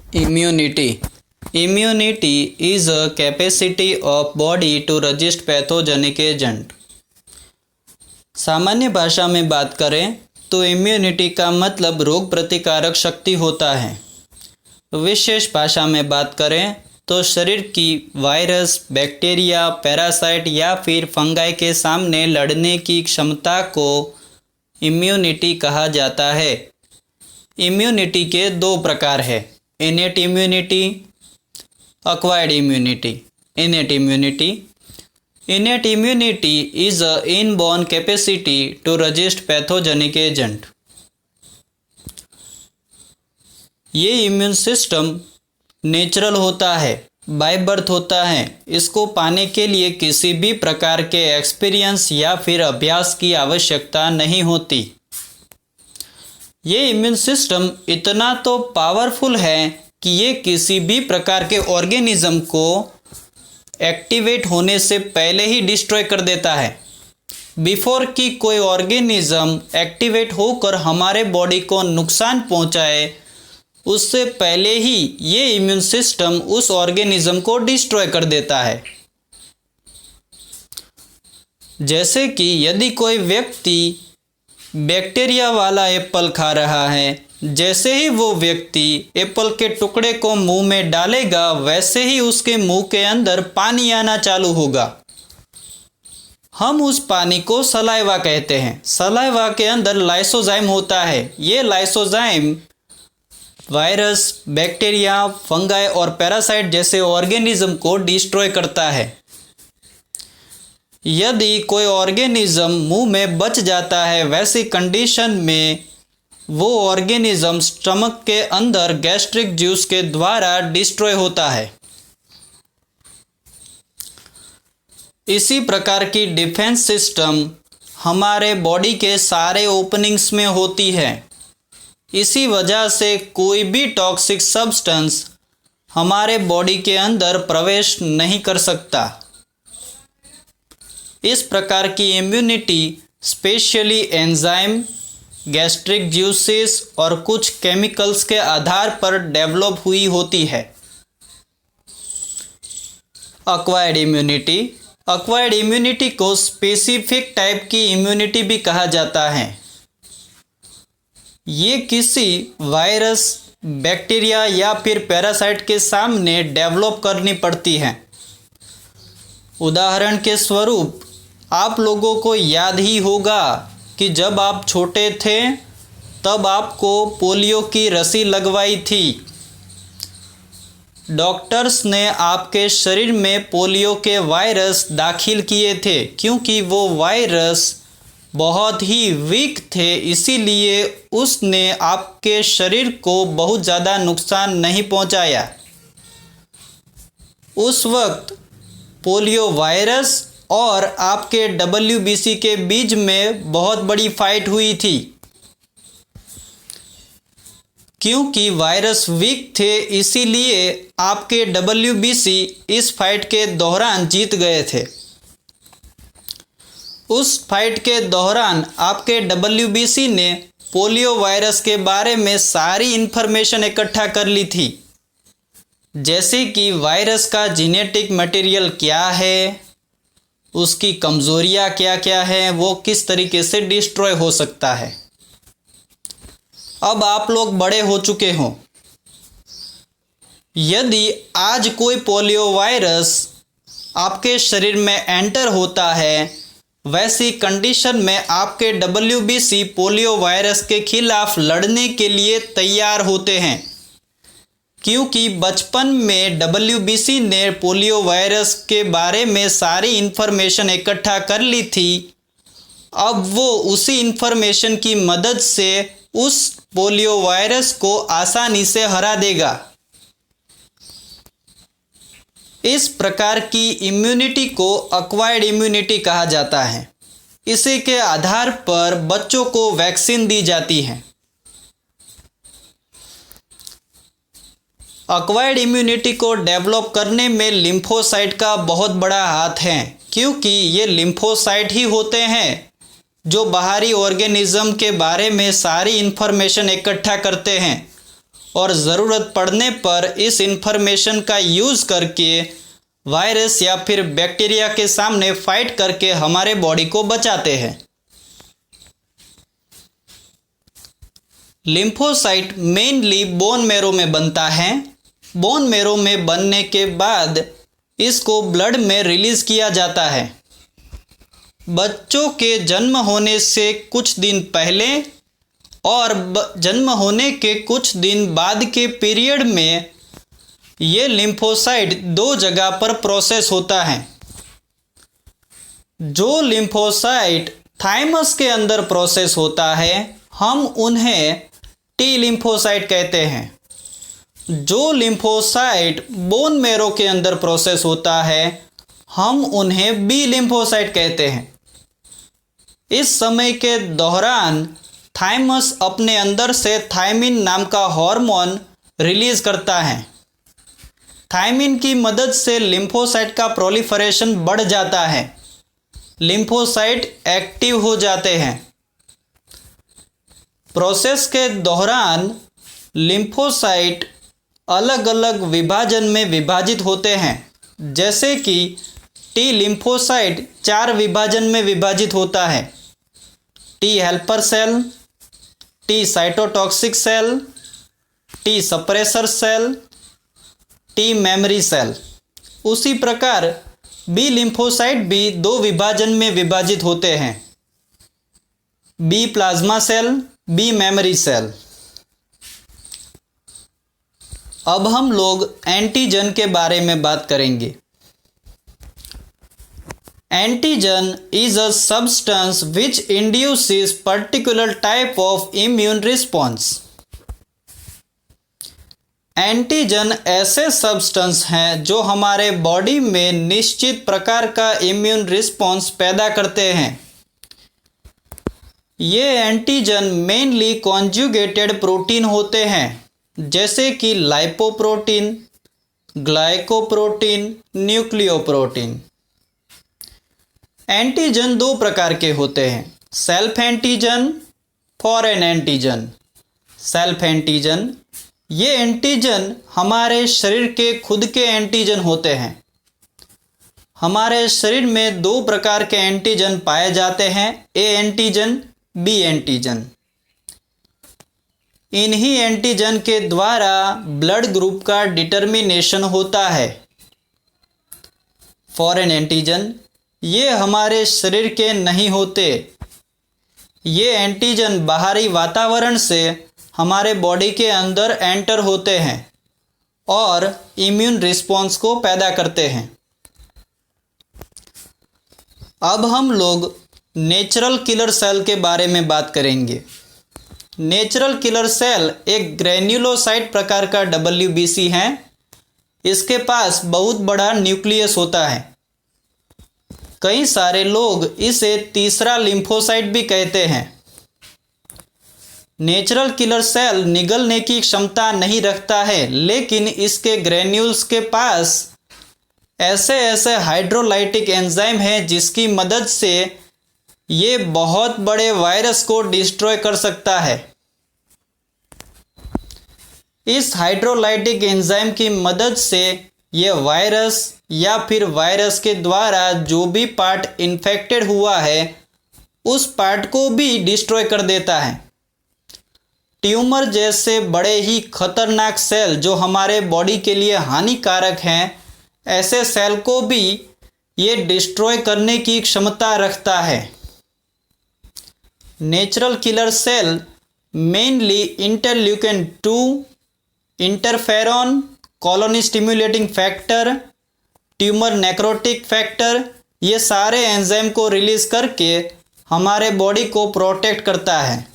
Immunity. Immunity is a capacity of body to resist pathogenic agent. सामान्य भाषा में बात करें तो इम्यूनिटी का मतलब रोग प्रतिकारक शक्ति होता है। विशेष भाषा में बात करें तो शरीर की वायरस, बैक्टीरिया, पैरासाइट या फिर फंगाई के सामने लड़ने की क्षमता को इम्यूनिटी कहा जाता है। इम्यूनिटी के दो प्रकार हैं, innate immunity, acquired immunity. Innate immunity is a inborn capacity to resist pathogenic agent. ये इम्यून सिस्टम नेचुरल होता है, बाय बर्थ होता है। इसको पाने के लिए किसी भी प्रकार के एक्सपीरियंस या फिर अभ्यास की आवश्यकता नहीं होती। ये इम्यून सिस्टम इतना तो पावरफुल है कि ये किसी भी प्रकार के ऑर्गेनिज्म को एक्टिवेट होने से पहले ही डिस्ट्रॉय कर देता है। बिफोर कि कोई ऑर्गेनिज्म एक्टिवेट होकर हमारे बॉडी को नुकसान पहुंचाए, उससे पहले ही ये इम्यून सिस्टम उस ऑर्गेनिज्म को डिस्ट्रॉय कर देता है। जैसे कि यदि कोई व्यक्ति बैक्टीरिया वाला एप्पल खा रहा है, जैसे ही वो व्यक्ति एप्पल के टुकड़े को मुंह में डालेगा, वैसे ही उसके मुंह के अंदर पानी आना चालू होगा। हम उस पानी को सलाइवा कहते हैं। सलाइवा के अंदर लाइसोजाइम होता है। ये लाइसोजाइम वायरस, बैक्टीरिया, फंगाई और पैरासाइट जैसे ऑर्गेनिज्म को डिस्ट्रॉय करता है। यदि कोई ऑर्गेनिज्म मुंह में बच जाता है, वैसी कंडीशन में वो ऑर्गेनिज्म स्टमक के अंदर गैस्ट्रिक जूस के द्वारा डिस्ट्रॉय होता है। इसी प्रकार की डिफेंस सिस्टम हमारे बॉडी के सारे ओपनिंग्स में होती है। इसी वजह से कोई भी टॉक्सिक सब्सटेंस हमारे बॉडी के अंदर प्रवेश नहीं कर सकता। इस प्रकार की immunity specially enzyme, gastric juices और कुछ केमिकल्स के आधार पर डेवलप हुई होती है। एक्वायर्ड इम्यूनिटी को स्पेसिफिक टाइप की इम्यूनिटी भी कहा जाता है। ये किसी वायरस, बैक्टीरिया या फिर पैरासाइट के सामने डेवलप करनी पड़ती है। उदाहरण के स्वरूप आप लोगों को याद ही होगा कि जब आप छोटे थे तब आपको पोलियो की रस्सी लगवाई थी। डॉक्टर्स ने आपके शरीर में पोलियो के वायरस दाखिल किए थे, क्योंकि वो वायरस बहुत ही वीक थे, इसीलिए उसने आपके शरीर को बहुत ज़्यादा नुकसान नहीं पहुंचाया। उस वक्त पोलियो वायरस और आपके WBC के बीच में बहुत बड़ी फाइट हुई थी। क्योंकि वायरस वीक थे, इसीलिए आपके WBC इस फाइट के दौरान जीत गए थे। उस फाइट के दौरान आपके WBC ने पोलियो वायरस के बारे में सारी इन्फॉर्मेशन इकट्ठा कर ली थी, जैसे कि वायरस का जेनेटिक मटेरियल क्या है, उसकी कमज़ोरियाँ क्या क्या हैं, वो किस तरीके से डिस्ट्रॉय हो सकता है। अब आप लोग बड़े हो चुके हों। यदि आज कोई पोलियो वायरस आपके शरीर में एंटर होता है, वैसी कंडीशन में आपके WBC पोलियो वायरस के खिलाफ लड़ने के लिए तैयार होते हैं। क्योंकि बचपन में WBC ने पोलियो वायरस के बारे में सारी इन्फॉर्मेशन इकट्ठा कर ली थी। अब वो उसी इन्फॉर्मेशन की मदद से उस पोलियो वायरस को आसानी से हरा देगा। इस प्रकार की इम्यूनिटी को एक्वायर्ड इम्यूनिटी कहा जाता है। इसी के आधार पर बच्चों को वैक्सीन दी जाती है। एक्वायर्ड इम्यूनिटी को डेवलप करने में लिम्फोसाइट का बहुत बड़ा हाथ है, क्योंकि ये लिम्फोसाइट ही होते हैं जो बाहरी ऑर्गेनिज्म के बारे में सारी इन्फॉर्मेशन इकट्ठा करते हैं और ज़रूरत पड़ने पर इस इंफॉर्मेशन का यूज़ करके वायरस या फिर बैक्टीरिया के सामने फाइट करके हमारे बॉडी को बचाते हैं। लिम्फोसाइट मेनली बोन मैरो में बनता है। बोन मैरो में बनने के बाद इसको ब्लड में रिलीज़ किया जाता है। बच्चों के जन्म होने से कुछ दिन पहले और जन्म होने के कुछ दिन बाद के पीरियड में ये लिम्फोसाइट दो जगह पर प्रोसेस होता है। जो लिम्फोसाइट थाइमस के अंदर प्रोसेस होता है हम उन्हें टी लिम्फोसाइट कहते हैं। जो लिम्फोसाइट बोन मैरो के अंदर प्रोसेस होता है हम उन्हें बी लिम्फोसाइट कहते हैं। इस समय के दौरान थाइमस अपने अंदर से थायमिन नाम का हार्मोन रिलीज करता है। थायमिन की मदद से लिम्फोसाइट का प्रोलिफरेशन बढ़ जाता है। लिम्फोसाइट एक्टिव हो जाते हैं। प्रोसेस के दौरान लिम्फोसाइट अलग अलग विभाजन में विभाजित होते हैं, जैसे कि टी लिम्फोसाइट 4 विभाजन में विभाजित होता है। T helper cell, T cytotoxic cell, T suppressor cell, T memory cell. उसी प्रकार बी लिम्फोसाइट भी 2 विभाजन में विभाजित होते हैं, B plasma cell, B memory cell. अब हम लोग एंटीजन के बारे में बात करेंगे। Antigen is a substance which induces particular type of immune response. Antigen ऐसे सब्सटेंस हैं जो हमारे बॉडी में निश्चित प्रकार का इम्यून रिस्पॉन्स पैदा करते हैं। ये एंटीजन मेनली कॉन्जुगेटेड प्रोटीन होते हैं, जैसे कि लाइपोप्रोटीन, ग्लाइकोप्रोटीन, न्यूक्लियोप्रोटीन। एंटीजन 2 प्रकार के होते हैं, self antigen, foreign antigen. Self antigen, ये एंटीजन हमारे शरीर के खुद के एंटीजन होते हैं। हमारे शरीर में 2 प्रकार के एंटीजन पाए जाते हैं, ए एंटीजन, बी एंटीजन। इन्हीं एंटीजन के द्वारा ब्लड ग्रुप का डिटर्मिनेशन होता है। फॉरेन एंटीजन, ये हमारे शरीर के नहीं होते। ये एंटीजन बाहरी वातावरण से हमारे बॉडी के अंदर एंटर होते हैं और इम्यून रिस्पॉन्स को पैदा करते हैं। अब हम लोग नेचुरल किलर सेल के बारे में बात करेंगे। नेचुरल किलर सेल एक ग्रेन्युलोसाइट प्रकार का WBC है। इसके पास बहुत बड़ा न्यूक्लियस होता है। कई सारे लोग इसे तीसरा लिम्फोसाइट भी कहते हैं। नेचुरल किलर सेल निगलने की क्षमता नहीं रखता है, लेकिन इसके ग्रेन्यूल्स के पास ऐसे ऐसे हाइड्रोलाइटिक एंजाइम हैं जिसकी मदद से ये बहुत बड़े वायरस को डिस्ट्रॉय कर सकता है। इस हाइड्रोलाइटिक एंजाइम की मदद से ये वायरस या फिर वायरस के द्वारा जो भी पार्ट इन्फेक्टेड हुआ है उस पार्ट को भी डिस्ट्रॉय कर देता है। ट्यूमर जैसे बड़े ही खतरनाक सेल जो हमारे बॉडी के लिए हानिकारक हैं, ऐसे सेल को भी ये डिस्ट्रॉय करने की क्षमता रखता है। Natural killer cell mainly interleukin 2, interferon, colony stimulating factor, tumour necrotic factor, ये सारे एंजाइम को रिलीज करके हमारे बॉडी को प्रोटेक्ट करता है।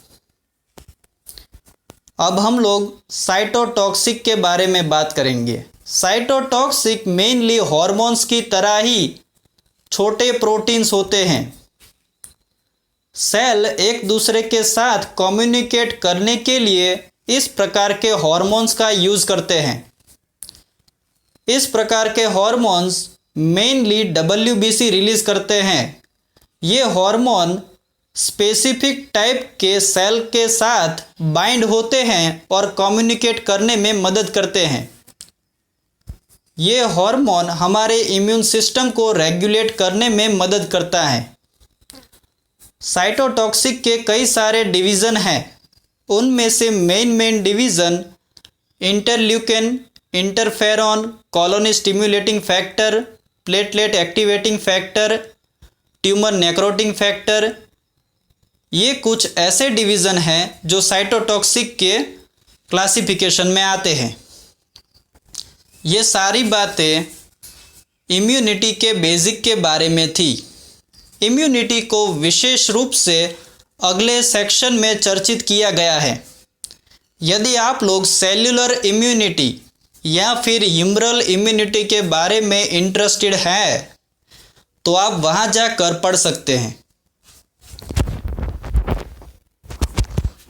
अब हम लोग साइटोटॉक्सिक के बारे में बात करेंगे। साइटोटॉक्सिक मेनली हॉर्मोन्स की तरह ही छोटे प्रोटीन्स होते हैं। सेल एक दूसरे के साथ कम्युनिकेट करने के लिए इस प्रकार के हॉर्मोन्स का यूज़ करते हैं। इस प्रकार के हॉर्मोन्स मेनली WBC रिलीज करते हैं। ये हार्मोन स्पेसिफिक टाइप के सेल के साथ बाइंड होते हैं और कम्युनिकेट करने में मदद करते हैं। ये हार्मोन हमारे इम्यून सिस्टम को रेगुलेट करने में मदद करता है। साइटोटॉक्सिक के कई सारे डिवीज़न हैं। उनमें से main division interleukin, interferon, colony stimulating factor, platelet activating factor, tumour necrotising factor, ये कुछ ऐसे डिवीज़न हैं जो साइटोटॉक्सिक के क्लासिफिकेशन में आते हैं। ये सारी बातें इम्यूनिटी के बेसिक के बारे में थी। इम्यूनिटी को विशेष रूप से अगले सेक्शन में चर्चित किया गया है। यदि आप लोग सेल्यूलर इम्यूनिटी या फिर ह्यूमरल इम्यूनिटी के बारे में इंटरेस्टेड हैं तो आप वहां जाकर पढ़ सकते हैं।